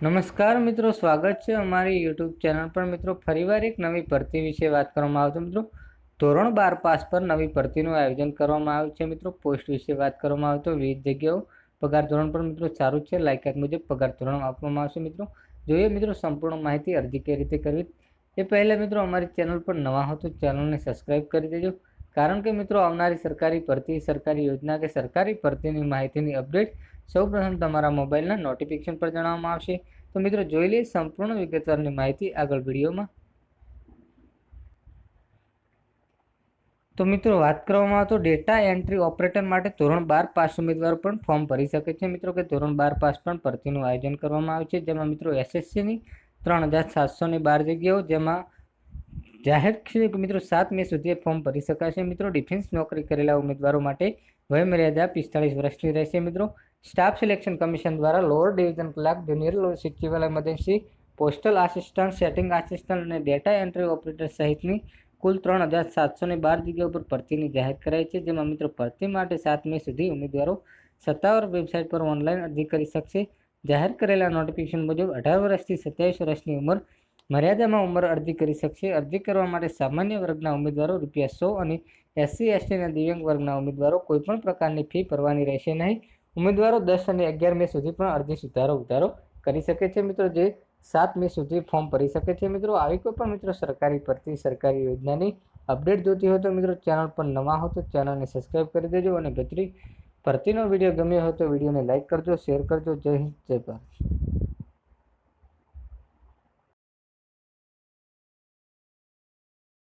નમસ્કાર મિત્રો, સ્વાગત છે અમારી યુટ્યુબ ચેનલ પર। મિત્રો ફરીવાર એક નવી ભરતી વિશે વાત કરવામાં આવે છે। મિત્રો ધોરણ 12 પાસ પર નવી ભરતીનું આયોજન કરવામાં આવ્યું છે। મિત્રો પોસ્ટ વિશે વાત કરવામાં આવે તો વિવિધ જગ્યાઓ પગાર ધોરણ પર મિત્રો સારું છે। લાયકાત મુજબ પગાર ધોરણ આપવામાં આવશે। મિત્રો જોઈએ મિત્રો સંપૂર્ણ માહિતી અરજી કઈ રીતે કરવી એ પહેલા મિત્રો અમારી ચેનલ પર નવા હો તો ચેનલને સબસ્ક્રાઇબ કરી દેજો, કારણ કે મિત્રો આવનારી સરકારી ભરતી, સરકારી યોજના કે સરકારી ભરતીની માહિતીની અપડેટ સૌપ્રથમ તમારા મોબાઈલના નોટિફિકેશન પર જણાવવામાં આવશે। તો મિત્રો જોઈ લઈએ સંપૂર્ણ વિગતવારની માહિતી આગળ વિડીયોમાં। તો મિત્રો વાત કરવામાં આવે તો ડેટા એન્ટ્રી ઓપરેટર માટે ધોરણ 12 પાસ ઉમેદવારો પણ ફોર્મ ભરી શકે છે। મિત્રો કે ધોરણ 12 પાસ પણ ભરતીનું આયોજન કરવામાં આવે છે, જેમાં મિત્રો એસએસસીની 3712 જગ્યાઓ, જેમાં જાહેર મિત્રો 7 મે સુધી ફોર્મ ભરી શકાશે। મિત્રો ડિફેન્સ નોકરી કરેલા ઉમેદવારો માટે વયમર્યાદા 45 વર્ષની રહેશે। મિત્રો સ્ટાફ સિલેક્શન કમિશન દ્વારા lower division clerk, junior civil emergency, postal assistant, setting assistant અને ડેટા એન્ટ્રી ઓપરેટર સહિતની કુલ 3712 જગ્યાઓ પર ભરતીની જાહેર કરાઈ છે, જેમાં મિત્રો ભરતી માટે 7 મે સુધી ઉમેદવારો સત્તાવાર વેબસાઇટ પર ઓનલાઈન અરજી કરી શકશે। જાહેર કરેલા નોટિફિકેશન મુજબ 18 વર્ષથી 27 વર્ષની ઉંમર મર્યાદામાં ઉંમર અરજી કરી શકશે। અરજી કરવા માટે સામાન્ય વર્ગના ઉમેદવારો ₹100 અને SC ST અને દિવ્યાંગ વર્ગના ઉમેદવારો કોઈપણ પ્રકારની ફી ભરવાની રહેશે નહીં। ઉમેદવારો 10 અને 11 મે સુધી પણ અરજી સુધારો કરી શકે છે। મિત્રો જે 7 મે સુધી ફોર્મ ભરી શકે છે। મિત્રો આવી કોઈ પણ મિત્રો સરકારી ભરતી, સરકારી યોજનાની અપડેટ જોતી હોય તો મિત્રો ચેનલ પર નવા હો તો ચેનલને સબસ્ક્રાઇબ કરી દેજો, અને ભરતીનો વિડીયો ગમ્યો હોય તો વિડીયોને લાઇક કરજો, શેર કરજો। જય હિન્દ, જય ભારત।